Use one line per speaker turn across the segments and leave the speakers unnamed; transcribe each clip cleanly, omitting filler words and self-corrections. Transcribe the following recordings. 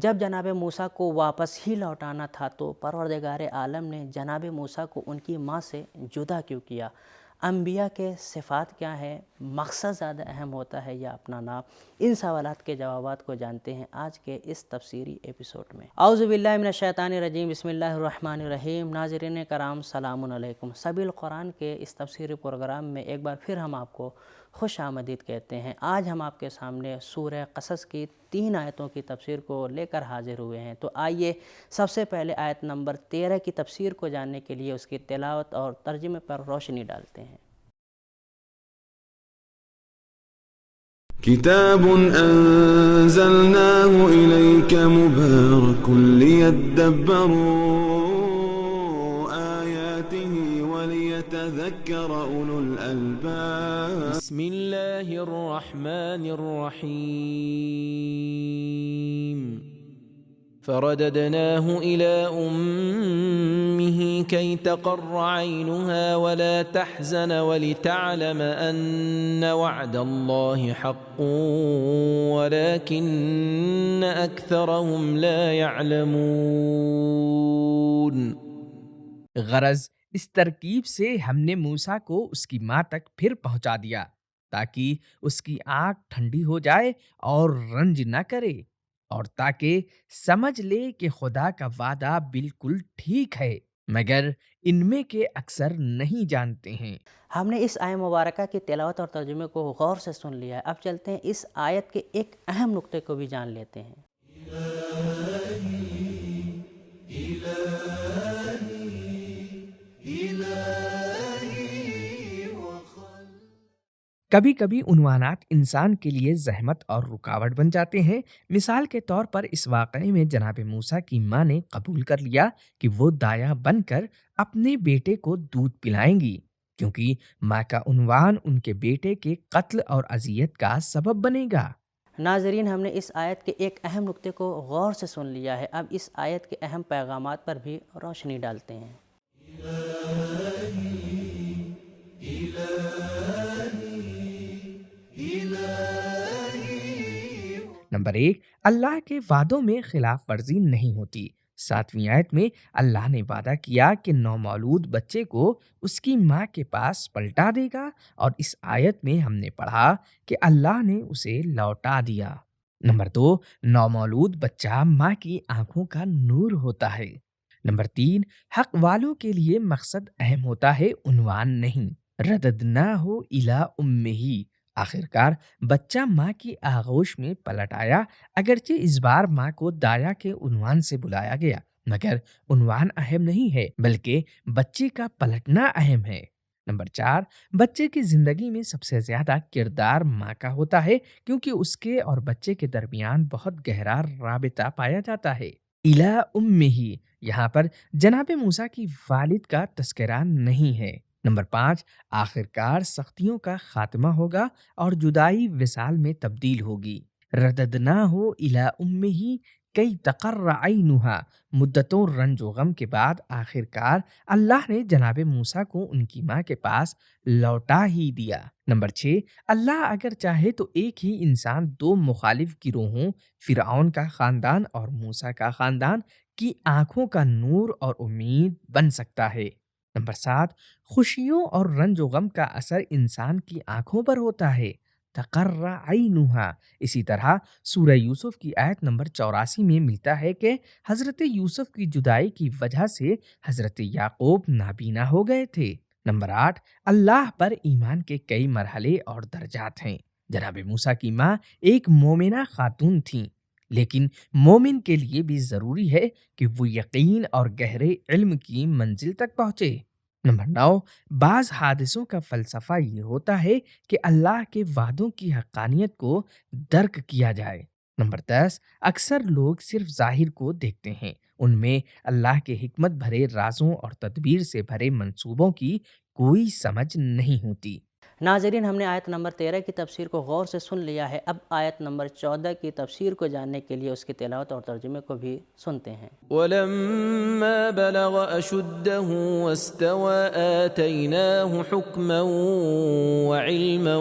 جب جناب موسیٰ کو واپس ہی لوٹانا تھا تو پروردگار عالم نے جناب موسیٰ کو ان کی ماں سے جدا کیوں کیا؟ انبیاء کے صفات کیا ہیں؟ مقصد زیادہ اہم ہوتا ہے یا اپنا نام؟ ان سوالات کے جوابات کو جانتے ہیں آج کے اس تفسیری ایپیسوڈ میں۔ اعوذ باللہ من الشیطان الرجیم، بسم اللہ الرحمن الرحیم۔ ناظرین کرام سلام علیکم۔ سبیل قرآن کے اس تفسیری پروگرام میں ایک بار پھر ہم آپ کو خوش آمدید کہتے ہیں۔ آج ہم آپ کے سامنے سورہ قصص کی 3 آیتوں کی تفسیر کو لے کر حاضر ہوئے ہیں۔ تو آئیے سب سے پہلے آیت نمبر 13 کی تفسیر کو جاننے کے لیے اس کی تلاوت اور ترجمے پر روشنی ڈالتے ہیں۔
كتاب أنزلناه إليك مبارك ليدبروا آياته وليتذكر أولو الألباب
بسم الله الرحمن الرحيم فرددناه إلى أمه كي تقر عينها ولا تحزن ولتعلم أن وعد الله حق ولكن أكثرهم لا يعلمون۔
غرض اس ترکیب سے ہم نے موسیٰ کو اس کی ماں تک پھر پہنچا دیا تاکہ اس کی آنکھ ٹھنڈی ہو جائے اور رنج نہ کرے، اور تاکہ سمجھ لے کہ خدا کا وعدہ بالکل ٹھیک ہے، مگر ان میں کے اکثر نہیں جانتے ہیں۔
ہم نے اس آیت مبارکہ کی تلاوت اور ترجمے کو غور سے سن لیا ہے۔ اب چلتے ہیں اس آیت کے ایک اہم نقطے کو بھی جان لیتے ہیں۔
کبھی کبھی عنوانات انسان کے لیے زحمت اور رکاوٹ بن جاتے ہیں۔ مثال کے طور پر اس واقعے میں جناب موسیٰ کی ماں نے قبول کر لیا کہ وہ دایا بن کر اپنے بیٹے کو دودھ پلائیں گی، کیونکہ ماں کا عنوان ان کے بیٹے کے قتل اور اذیت کا سبب بنے گا۔
ناظرین، ہم نے اس آیت کے ایک اہم نقطے کو غور سے سن لیا ہے۔ اب اس آیت کے اہم پیغامات پر بھی روشنی ڈالتے ہیں۔
نمبر 1، اللہ کے وعدوں میں خلاف ورزی نہیں ہوتی۔ 7ویں آیت میں اللہ نے وعدہ کیا کہ نومولود بچے کو اس کی ماں کے پاس پلٹا دے گا، اور اس آیت میں ہم نے پڑھا کہ اللہ نے اسے لوٹا دیا۔ نمبر 2، نومولود بچہ ماں کی آنکھوں کا نور ہوتا ہے۔ نمبر 3، حق والوں کے لیے مقصد اہم ہوتا ہے، عنوان نہیں۔ رددناہ الی امہ، آخرکار بچہ ماں کی آغوش میں پلٹ آیا، اگرچہ اس بار ماں کو دایا کے عنوان سے بلایا گیا، مگر عنوان اہم نہیں ہے بلکہ بچے کا پلٹنا اہم ہے۔ نمبر 4، بچے کی زندگی میں سب سے زیادہ کردار ماں کا ہوتا ہے، کیونکہ اس کے اور بچے کے درمیان بہت گہرا رابطہ پایا جاتا ہے۔ الی امہ، یہاں پر جناب موسیٰ کی والد کا تذکرہ نہیں ہے۔ نمبر 5، آخرکار سختیوں کا خاتمہ ہوگا اور جدائی وصال میں تبدیل ہوگی۔ رددناہ الی امہ کئی تقر عینہا، مدتوں رنج و غم کے بعد آخرکار اللہ نے جناب موسیٰ کو ان کی ماں کے پاس لوٹا ہی دیا۔ نمبر 6، اللہ اگر چاہے تو ایک ہی انسان 2 مخالف گروہوں، فرعون کا خاندان اور موسیٰ کا خاندان کی آنکھوں کا نور اور امید بن سکتا ہے۔ نمبر 7، خوشیوں اور رنج و غم کا اثر انسان کی آنکھوں پر ہوتا ہے، تقر عینہا۔ اسی طرح سورہ یوسف کی آیت نمبر 84 میں ملتا ہے کہ حضرت یوسف کی جدائی کی وجہ سے حضرت یعقوب نابینا ہو گئے تھے۔ نمبر 8، اللہ پر ایمان کے کئی مرحلے اور درجات ہیں۔ جناب موسیٰ کی ماں ایک مومنہ خاتون تھیں، لیکن مومن کے لیے بھی ضروری ہے کہ وہ یقین اور گہرے علم کی منزل تک پہنچے۔ نمبر 9، بعض حادثوں کا فلسفہ یہ ہوتا ہے کہ اللہ کے وعدوں کی حقانیت کو درک کیا جائے۔ نمبر 10، اکثر لوگ صرف ظاہر کو دیکھتے ہیں، ان میں اللہ کے حکمت بھرے رازوں اور تدبیر سے بھرے منصوبوں کی کوئی سمجھ نہیں ہوتی۔
ناظرین، ہم نے آیت نمبر 13 کی تفسیر کو غور سے سن لیا ہے۔ اب آیت نمبر 14 کی تفسیر کو جاننے کے لیے اس کی تلاوت اور ترجمے کو بھی سنتے ہیں۔
وَلَمَّا بَلَغَ أَشُدَّهُ وَاسْتَوَى آتَيْنَاهُ حُكْمًا وَعِلْمًا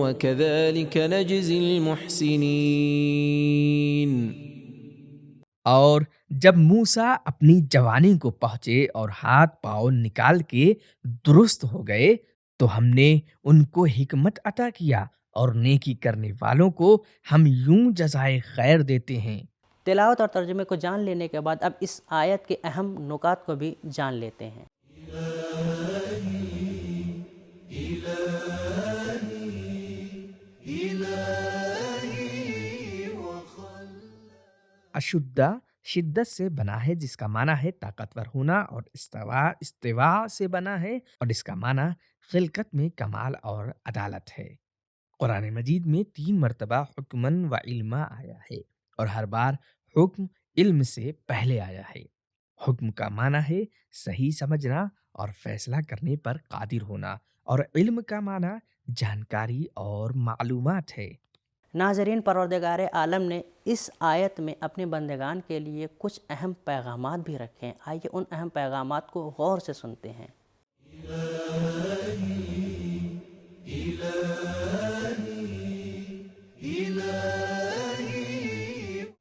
وَكَذَلِكَ نَجْزِي الْمُحْسِنِينَ۔
'وَلَمَّا بَلَغَ أَشُدَّهُ وَاسْتَوَى آتَيْنَاهُ حُكْمًا وَعِلْمًا وَكَذَلِكَ نَجْزِي الْمُحْسِنِينَ۔ اور جب موسیٰ اپنی جوانی کو پہنچے اور ہاتھ پاؤں نکال کے درست ہو گئے تو ہم نے ان کو حکمت عطا کیا اور نیکی کرنے والوں کو ہم یوں جزائے خیر دیتے ہیں۔
تلاوت اور ترجمے کو جان لینے کے بعد اب اس آیت کے اہم نکات کو بھی جان لیتے ہیں۔
اشدہ شدت سے بنا ہے جس کا معنی ہے طاقتور ہونا، اور استوا سے بنا ہے اور اس کا معنی خلقت میں کمال اور عدالت ہے۔ قرآن مجید میں 3 مرتبہ حکمن و علما آیا ہے اور ہر بار حکم علم سے پہلے آیا ہے۔ حکم کا معنی ہے صحیح سمجھنا اور فیصلہ کرنے پر قادر ہونا، اور علم کا معنی جانکاری اور معلومات ہے۔
ناظرین، پروردگار عالم نے اس آیت میں اپنے بندگان کے لیے کچھ اہم پیغامات بھی رکھے ہیں۔ آئیے ان اہم پیغامات کو غور سے سنتے ہیں۔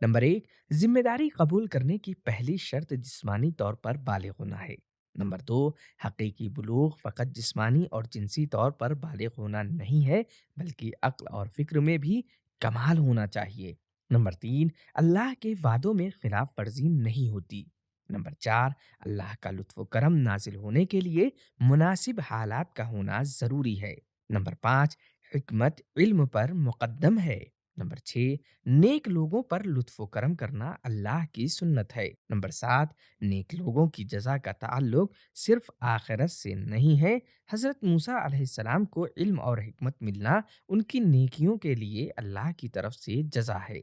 نمبر 1، ذمہ داری قبول کرنے کی پہلی شرط جسمانی طور پر بالغ ہونا ہے۔ نمبر 2، حقیقی بلوغ فقط جسمانی اور جنسی طور پر بالغ ہونا نہیں ہے بلکہ عقل اور فکر میں بھی کمال ہونا چاہیے۔ نمبر 3، اللہ کے وعدوں میں خلاف ورزی نہیں ہوتی۔ نمبر 4، اللہ کا لطف و کرم نازل ہونے کے لیے مناسب حالات کا ہونا ضروری ہے۔ نمبر 5، حکمت علم پر مقدم ہے۔ نمبر 6، نیک لوگوں پر لطف و کرم کرنا اللہ کی سنت ہے۔ نمبر 7، نیک لوگوں کی جزا کا تعلق صرف آخرت سے نہیں ہے۔ حضرت موسیٰ علیہ السلام کو علم اور حکمت ملنا ان کی نیکیوں کے لیے اللہ کی طرف سے جزا ہے۔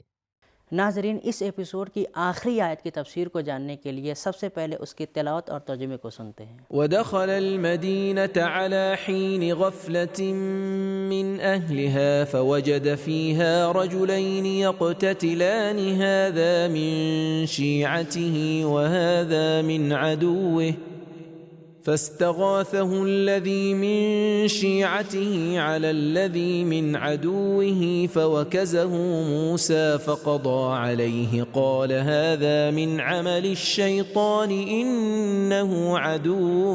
ناظرین، اس ایپیسوڈ کی آخری آیت کی تفسیر کو جاننے کے لیے سب سے پہلے اس کی تلاوت اور ترجمے کو سنتے ہیں۔
ودخل المدينة على حين غفلة من أهلها فوجد فيها رجلين يقتتلان هذا من شيعته وهذا من عدوه فاستغاثه الذي من شيعته على الذي من عدوه فوكزه موسى فقضى عليه قال هذا من عمل الشيطان إنه عدو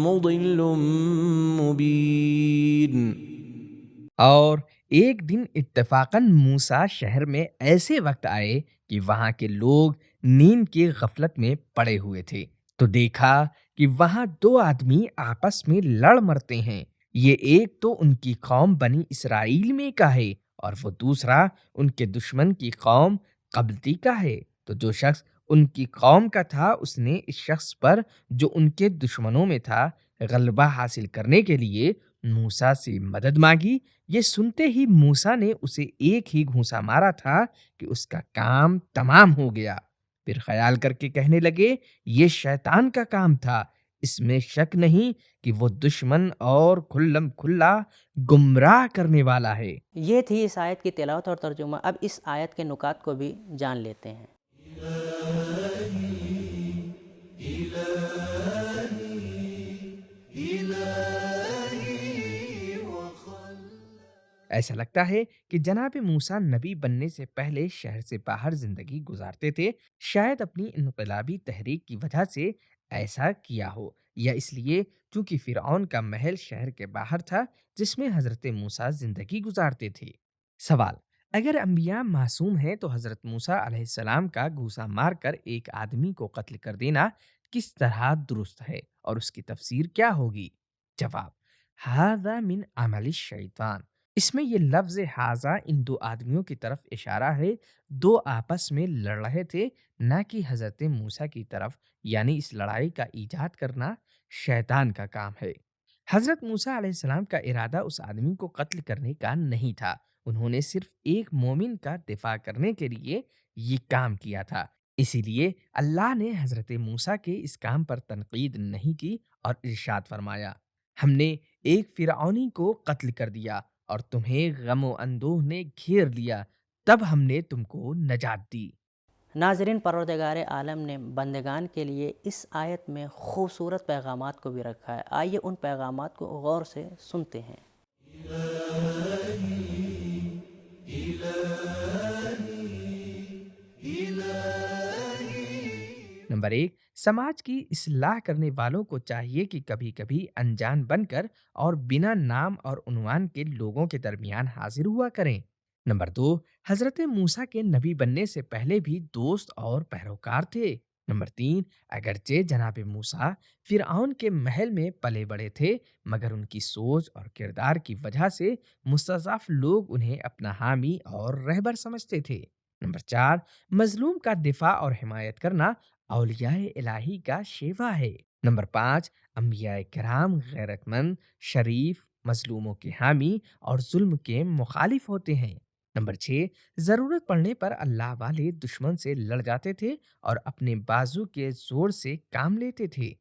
مضل مبين۔
اور ایک دن اتفاقاً موسیٰ شہر میں ایسے وقت آئے کہ وہاں کے لوگ نیند کی غفلت میں پڑے ہوئے تھے، تو دیکھا کہ وہاں 2 آدمی آپس میں لڑ مرتے ہیں۔ یہ ایک تو ان کی قوم بنی اسرائیل میں کا ہے اور وہ دوسرا ان کے دشمن کی قوم قبطی کا ہے۔ تو جو شخص ان کی قوم کا تھا اس نے اس شخص پر جو ان کے دشمنوں میں تھا غلبہ حاصل کرنے کے لیے موسیٰ سے مدد مانگی۔ یہ سنتے ہی موسیٰ نے اسے ایک ہی گھونسا مارا تھا کہ اس کا کام تمام ہو گیا۔ پھر خیال کر کے کہنے لگے یہ شیطان کا کام تھا، اس میں شک نہیں کہ وہ دشمن اور کھلم کھلا گمراہ کرنے والا ہے۔
یہ تھی اس آیت کی تلاوت اور ترجمہ۔ اب اس آیت کے نکات کو بھی جان لیتے ہیں۔
ایسا لگتا ہے کہ جناب موسیٰ نبی بننے سے پہلے شہر سے باہر زندگی گزارتے تھے۔ شاید اپنی انقلابی تحریک کی وجہ سے ایسا کیا ہو، یا اس لیے چونکہ فرعون کا محل شہر کے باہر تھا جس میں حضرت موسیٰ زندگی گزارتے تھے۔ سوال: اگر انبیاء معصوم ہیں تو حضرت موسیٰ علیہ السلام کا گھوسا مار کر ایک آدمی کو قتل کر دینا کس طرح درست ہے اور اس کی تفسیر کیا ہوگی؟ جواب: ھذا من عمل الشیطان۔ اس میں یہ لفظ ھذا ان 2 آدمیوں کی طرف اشارہ ہے۔ 2 آپس میں لڑ رہے تھے، نہ کہ حضرت موسیٰ کی طرف، یعنی اس لڑائی کا ایجاد کرنا شیطان کا کام ہے۔ حضرت موسیٰ علیہ السلام کا ارادہ اس آدمی کو قتل کرنے کا نہیں تھا، انہوں نے صرف ایک مومن کا دفاع کرنے کے لیے یہ کام کیا تھا۔ اسی لیے اللہ نے حضرت موسیٰ کے اس کام پر تنقید نہیں کی اور ارشاد فرمایا: ہم نے ایک فرعونی کو قتل کر دیا اور تمہیں غم و اندوہ نے گھیر لیا، تب ہم نے تم کو نجات دی۔
ناظرین، پروردگار عالم نے بندگان کے لیے اس آیت میں خوبصورت پیغامات کو بھی رکھا ہے۔ آئیے ان پیغامات کو غور سے سنتے ہیں۔
نمبر 1، سماج کی اصلاح کرنے والوں کو چاہیے کہ کبھی کبھی انجان بن کر اور بنا نام اور عنوان کے لوگوں کے درمیان حاضر ہوا کریں۔ نمبر 2، حضرت موسیٰ کے نبی بننے سے پہلے بھی دوست اور پیروکار تھے۔ نمبر 3، اگرچہ جناب موسیٰ فرعون کے محل میں پلے بڑے تھے، مگر ان کی سوچ اور کردار کی وجہ سے مستضعف لوگ انہیں اپنا حامی اور رہبر سمجھتے تھے۔ نمبر 4، مظلوم کا دفاع اور حمایت کرنا اولیاء الہی کا شیوا ہے۔ نمبر 5، انبیاء کرام غیرت مند، شریف، مظلوموں کے حامی اور ظلم کے مخالف ہوتے ہیں۔ نمبر 6، ضرورت پڑنے پر اللہ والے دشمن سے لڑ جاتے تھے اور اپنے بازو کے زور سے کام لیتے تھے۔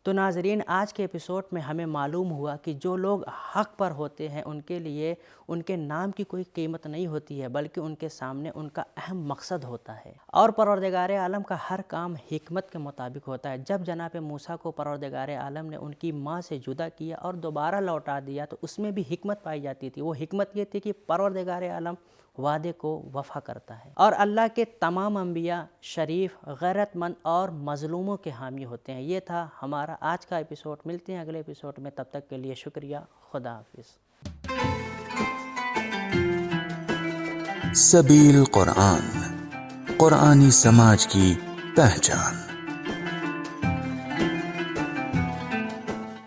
تو ناظرین، آج کے ایپیسوڈ میں ہمیں معلوم ہوا کہ جو لوگ حق پر ہوتے ہیں ان کے لیے ان کے نام کی کوئی قیمت نہیں ہوتی ہے، بلکہ ان کے سامنے ان کا اہم مقصد ہوتا ہے، اور پروردگار عالم کا ہر کام حکمت کے مطابق ہوتا ہے۔ جب جناب موسیٰ کو پروردگار عالم نے ان کی ماں سے جدا کیا اور دوبارہ لوٹا دیا تو اس میں بھی حکمت پائی جاتی تھی۔ وہ حکمت یہ تھی کہ پروردگار عالم وعدے کو وفا کرتا ہے، اور اللہ کے تمام انبیاء شریف، غیرت مند اور مظلوموں کے حامی ہوتے ہیں۔ یہ تھا ہمارا آج کا ایپیسوڈ۔ ملتے ہیں اگلے ایپیسوڈ میں، تب تک کے لیے شکریہ، خدا حافظ۔
سبیل قرآن، قرآنی سماج کی پہچان۔